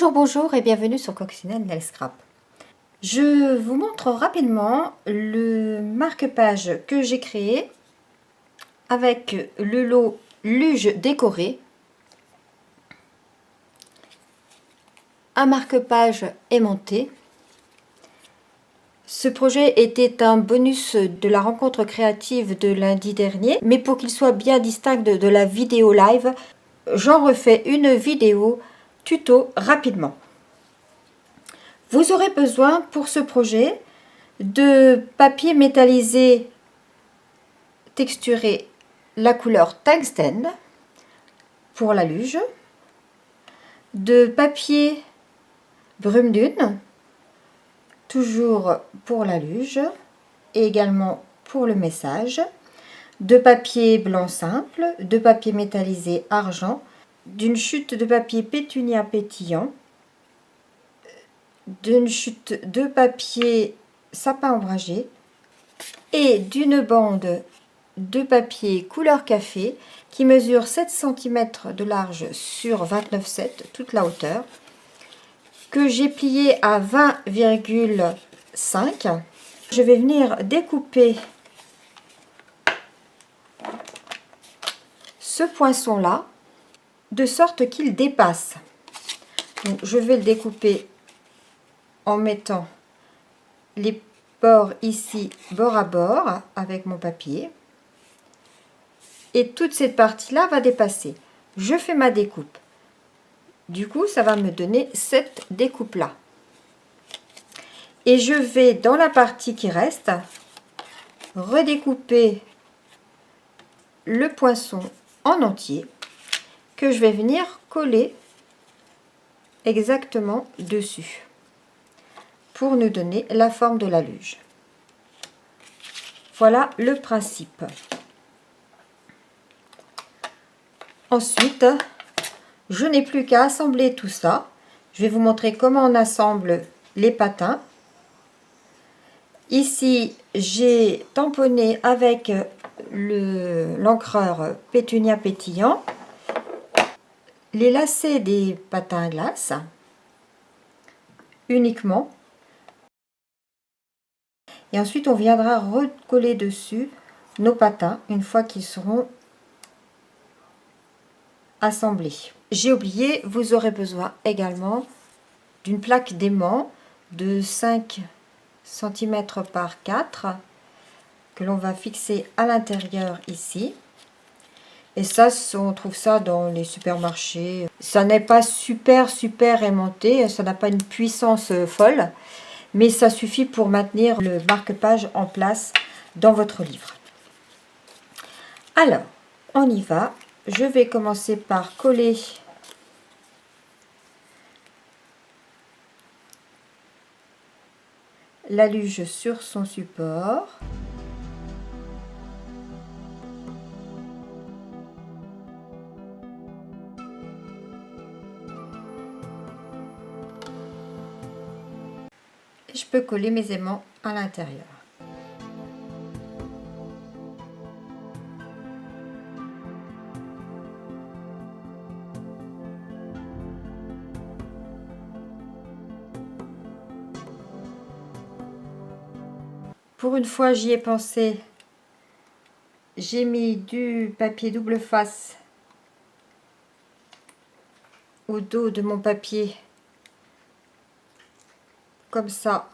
Bonjour, bonjour et bienvenue sur Coccinelle Nail Scrap. Je vous montre rapidement le marque-page que j'ai créé avec le lot luge décoré. Un marque-page aimanté. Ce projet était un bonus de la rencontre créative de lundi dernier, mais pour qu'il soit bien distinct de la vidéo live, j'en refais une vidéo tuto rapidement. Vous aurez besoin pour ce projet de papier métallisé texturé la couleur tungstène pour la luge, de papier brume dune, toujours pour la luge et également pour le message, de papier blanc simple, de papier métallisé argent, d'une chute de papier pétunia pétillant, d'une chute de papier sapin ombragé et d'une bande de papier couleur café qui mesure 7 cm de large sur 29,7 toute la hauteur, que j'ai plié à 20,5. Je vais venir découper ce poinçon là de sorte qu'il dépasse. Donc, je vais le découper en mettant les bords ici bord à bord avec mon papier, et toute cette partie là va dépasser. Je fais ma découpe, du coup ça va me donner cette découpe là, et je vais dans la partie qui reste redécouper le poinçon en entier que je vais venir coller exactement dessus pour nous donner la forme de la luge. Voilà le principe. Ensuite, je n'ai plus qu'à assembler tout ça. Je vais vous montrer comment on assemble les patins. Ici, j'ai tamponné avec l'encreur pétunia pétillant les lacets des patins à glace uniquement. Et ensuite, on viendra recoller dessus nos patins une fois qu'ils seront assemblés. J'ai oublié, vous aurez besoin également d'une plaque d'aimant de 5 cm par 4 que l'on va fixer à l'intérieur ici. Et ça, on trouve ça dans les supermarchés. Ça n'est pas super aimanté, ça n'a pas une puissance folle, mais ça suffit pour maintenir le marque-page en place dans votre livre. Alors, on y va. Je vais commencer par coller la luge sur son support. Et je peux coller mes aimants à l'intérieur. Pour une fois, j'y ai pensé. J'ai mis du papier double face au dos de mon papier, comme ça.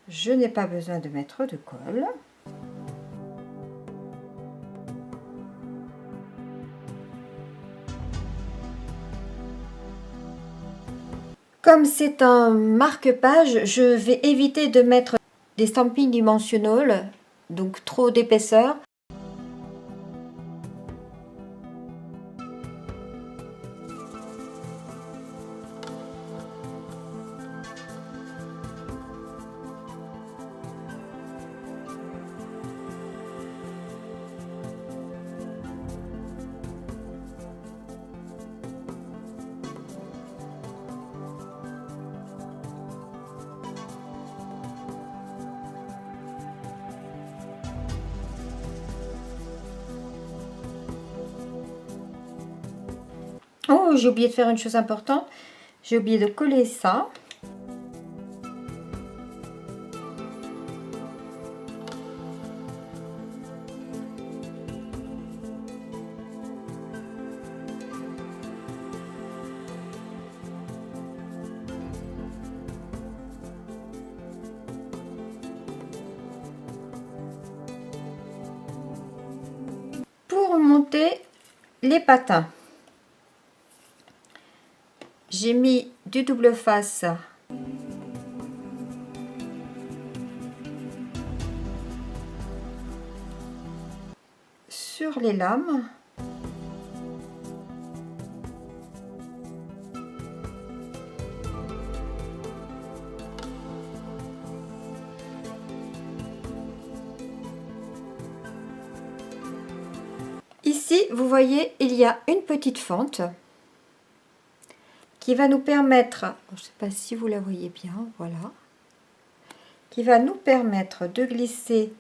Je n'ai pas besoin de mettre de colle. Comme c'est un marque-page, je vais éviter de mettre des stampings dimensionnels, donc trop d'épaisseur. Oh, j'ai oublié de faire une chose importante. J'ai oublié de coller ça. Pour monter les patins, j'ai mis du double face sur les lames. Ici, vous voyez, il y a une petite fente qui va nous permettre, je ne sais pas si vous la voyez bien, voilà, qui va nous permettre de glisser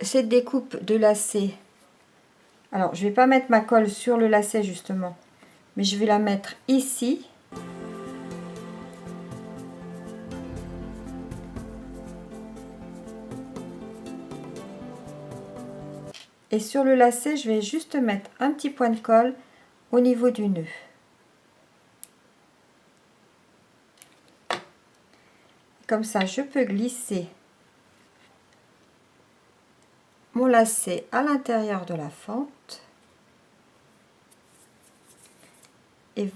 cette découpe de lacet. Alors, je ne vais pas mettre ma colle sur le lacet justement, mais je vais la mettre ici. Et sur le lacet, je vais juste mettre un petit point de colle au niveau du nœud. Comme ça, je peux glisser mon lacet à l'intérieur de la fente et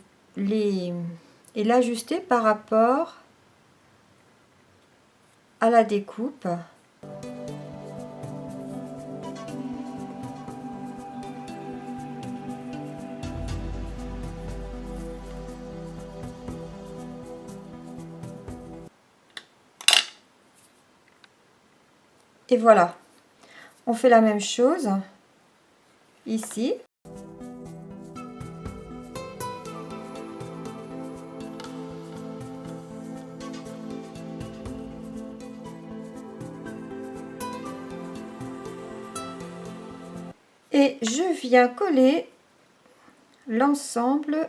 l'ajuster par rapport à la découpe. Et voilà, on fait la même chose ici. Et je viens coller l'ensemble .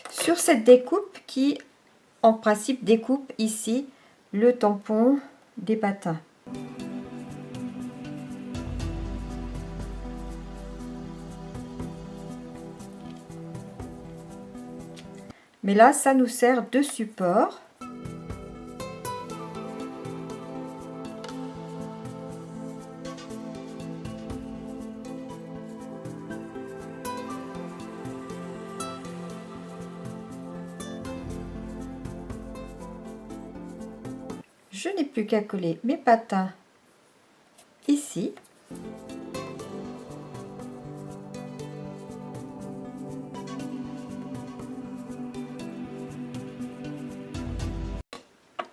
Sur cette découpe qui, en principe, découpe ici le tampon des patins. Mais là, ça nous sert de support. Je n'ai plus qu'à coller mes patins ici.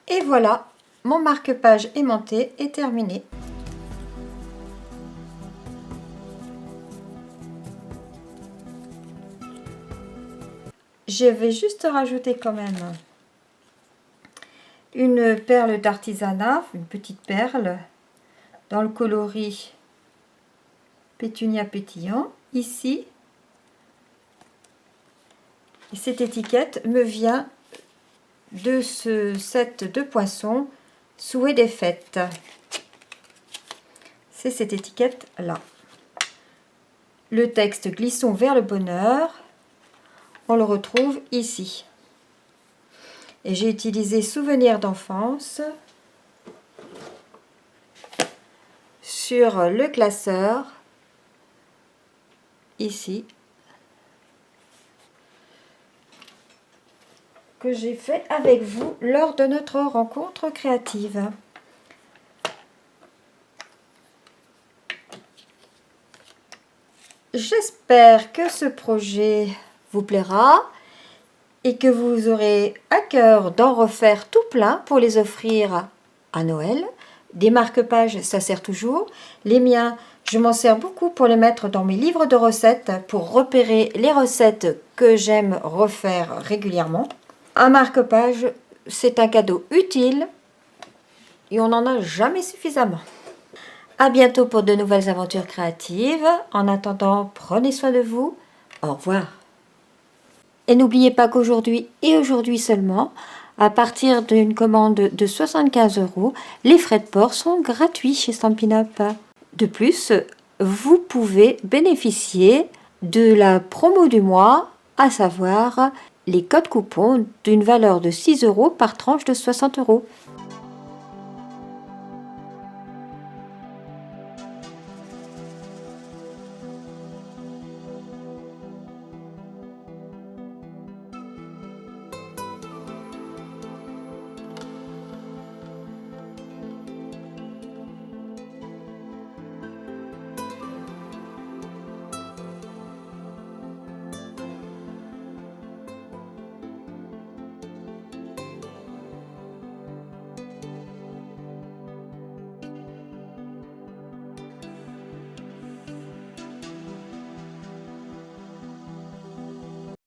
Et voilà, mon marque-page aimanté est terminé. Je vais juste rajouter quand même une perle d'artisanat, une petite perle, dans le coloris pétunia pétillant, ici. Et cette étiquette me vient de ce set de poissons Souhait des fêtes. C'est cette étiquette là. Le texte Glissons vers le bonheur, on le retrouve ici. Et j'ai utilisé Souvenirs d'enfance sur le classeur ici, que j'ai fait avec vous lors de notre rencontre créative. J'espère que ce projet vous plaira et que vous aurez à cœur d'en refaire tout plein pour les offrir à Noël. Des marque-pages, ça sert toujours. Les miens, je m'en sers beaucoup pour les mettre dans mes livres de recettes, pour repérer les recettes que j'aime refaire régulièrement. Un marque-page, c'est un cadeau utile et on n'en a jamais suffisamment. À bientôt pour de nouvelles aventures créatives. En attendant, prenez soin de vous. Au revoir. Et n'oubliez pas qu'aujourd'hui et aujourd'hui seulement, à partir d'une commande de 75 €, les frais de port sont gratuits chez Stampin' Up. De plus, vous pouvez bénéficier de la promo du mois, à savoir les codes coupons d'une valeur de 6 € par tranche de 60 €.